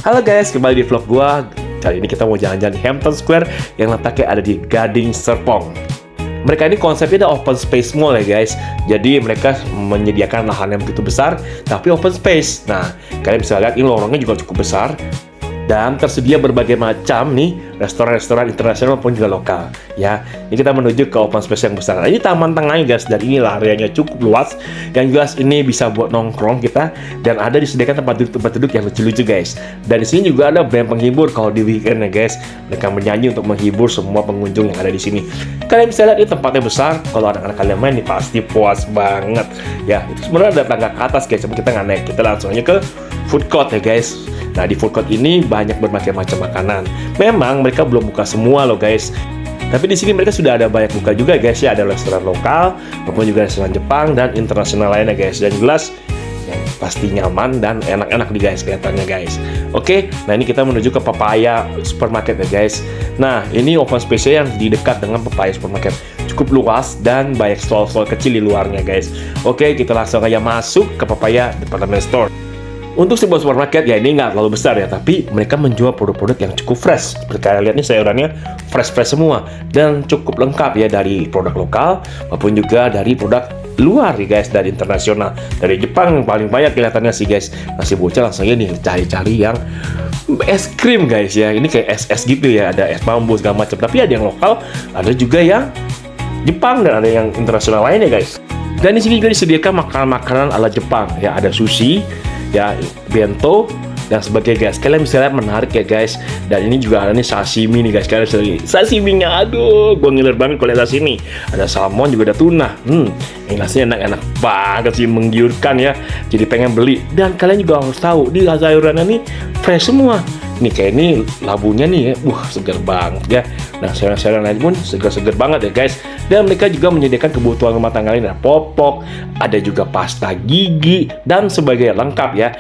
Halo guys, kembali di vlog gua. Kali ini kita mau jalan-jalan di Hampton Square yang letaknya ada di Gading Serpong. Mereka ini konsepnya ada open space mall ya guys. Jadi mereka menyediakan lahan yang begitu besar, tapi open space. Nah, kalian bisa lihat ini lorongnya juga cukup besar. Dan tersedia berbagai macam nih restoran-restoran internasional maupun juga lokal. Ya, ini kita menuju ke open space yang besar. Nah, ini taman tengahnya guys, dan ini areanya cukup luas. Yang jelas ini bisa buat nongkrong kita, dan ada disediakan tempat duduk yang lucu-lucu guys. Dan di sini juga ada band penghibur kalau di weekend ya guys. Mereka menyanyi untuk menghibur semua pengunjung yang ada di sini. Kalian bisa lihat ini tempatnya besar. Kalau anak-anak kalian main ini pasti puas banget. Ya, itu sebenarnya ada tangga ke atas guys, tapi kita nggak naik. Kita langsung aja ke food court ya guys. Nah, di food court ini banyak berbagai macam makanan. Memang mereka belum buka semua loh guys. Tapi di sini mereka sudah ada banyak buka juga guys ya. Ada restoran lokal, maupun juga restoran Jepang dan internasional lainnya guys. Dan jelas yang pasti nyaman dan enak-enak nih guys kelihatannya guys. Oke, nah ini kita menuju ke Papaya Supermarket ya guys. Nah, ini open space yang di dekat dengan Papaya Supermarket. Cukup luas dan banyak stall-stall kecil di luarnya guys. Oke, kita langsung aja masuk ke Papaya Department Store. Untuk sebuah supermarket ya ini nggak terlalu besar ya, tapi mereka menjual produk-produk yang cukup fresh. Seperti kalian lihat nih sayurannya fresh-fresh semua dan cukup lengkap ya, dari produk lokal maupun juga dari produk luar ya guys, dari internasional. Dari Jepang yang paling banyak kelihatannya sih guys. Masih bocah langsung aja nih cari-cari yang es krim guys ya. Ini kayak es-es gitu ya, ada es bambu segala macam. Tapi ada yang lokal, ada juga yang Jepang dan ada yang internasional lainnya guys. Dan di sini juga disediakan makanan-makanan ala Jepang ya, ada sushi, ya, bento dan sebagainya guys. Kalian bisa lihat menarik ya guys. Dan ini juga ada nih sashimi nih guys. Kalian bisa lihat sashiminya, aduh, gue ngiler banget kalau lihat sashimi. Ada salmon juga, ada tuna. Yang rasanya enak-enak banget sih, menggiurkan ya. Jadi pengen beli. Dan kalian juga harus tahu, di sayurannya nih fresh semua. Nih kayak ini labunya nih ya, segar banget ya. Nah, sayuran-sayuran lain pun segar-segar banget ya guys. Dan mereka juga menyediakan kebutuhan rumah tangga lain, ada popok, ada juga pasta gigi dan sebagainya, lengkap ya.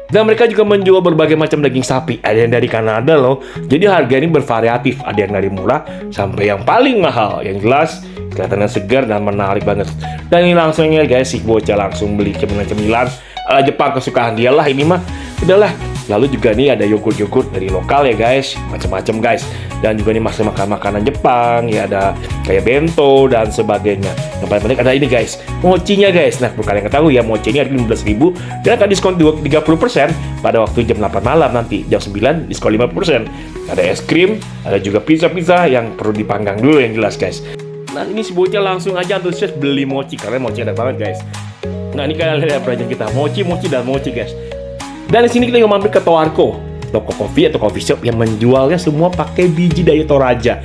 Dan mereka juga menjual berbagai macam daging sapi. Ada yang dari Kanada loh. Jadi harga ini bervariatif. Ada yang dari murah sampai yang paling mahal. Yang jelas kelihatannya segar dan menarik banget. Dan ini langsung ya guys, si bocah langsung beli cemilan-cemilan ala Jepang kesukaan dia lah ini mah. Udahlah. Lalu juga nih ada yogurt-yogurt dari lokal ya guys, macam-macam guys. Dan juga nih masih makanan Jepang ya, ada kayak bento dan sebagainya. Yang paling penting ada ini guys, mochinya guys. Nah, bukan yang tahu ya, mochi ini harga 15.000 dan akan diskon 30% pada waktu jam 8 malam nanti. Jam 9 diskon 50%. Ada es krim, ada juga pizza-pizza yang perlu dipanggang dulu yang jelas guys. Nah, ini si bocah langsung aja antusias beli mochi karena mochi enak banget guys. Nah, ini kalian lihat perajin kita, mochi dan mochi guys. Dan di sini kita juga mampir ke Toarco, toko kopi atau coffee shop yang menjualnya semua pakai biji dari Toraja.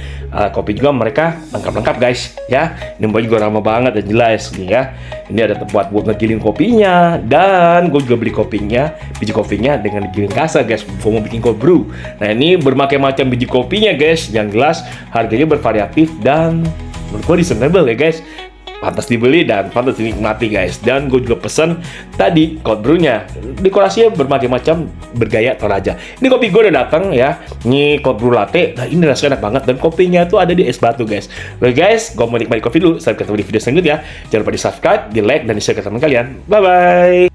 Kopi juga mereka lengkap-lengkap guys ya. Ini juga ramah banget dan jelas nih ya. Ini ada tempat buat ngegiling kopinya, dan gue juga beli kopinya, biji kopinya dengan digiling kasar guys, mau bikin cold brew. Nah, ini berbagai macam biji kopinya guys. Yang jelas harganya bervariatif dan menurut gue reasonable ya guys. Pantas dibeli dan pantas dinikmati guys. Dan gue juga pesen tadi cold brew-nya, dekorasinya berbagai macam bergaya Toraja. Ini kopi gue udah datang ya, ini cold brew latte. Nah, ini rasanya enak banget dan kopinya tuh ada di es batu guys. Oke guys, gue mau nikmati kopi dulu. Sampai ketemu di video selanjutnya. Jangan lupa di subscribe, di like, dan di share ke teman kalian. Bye bye.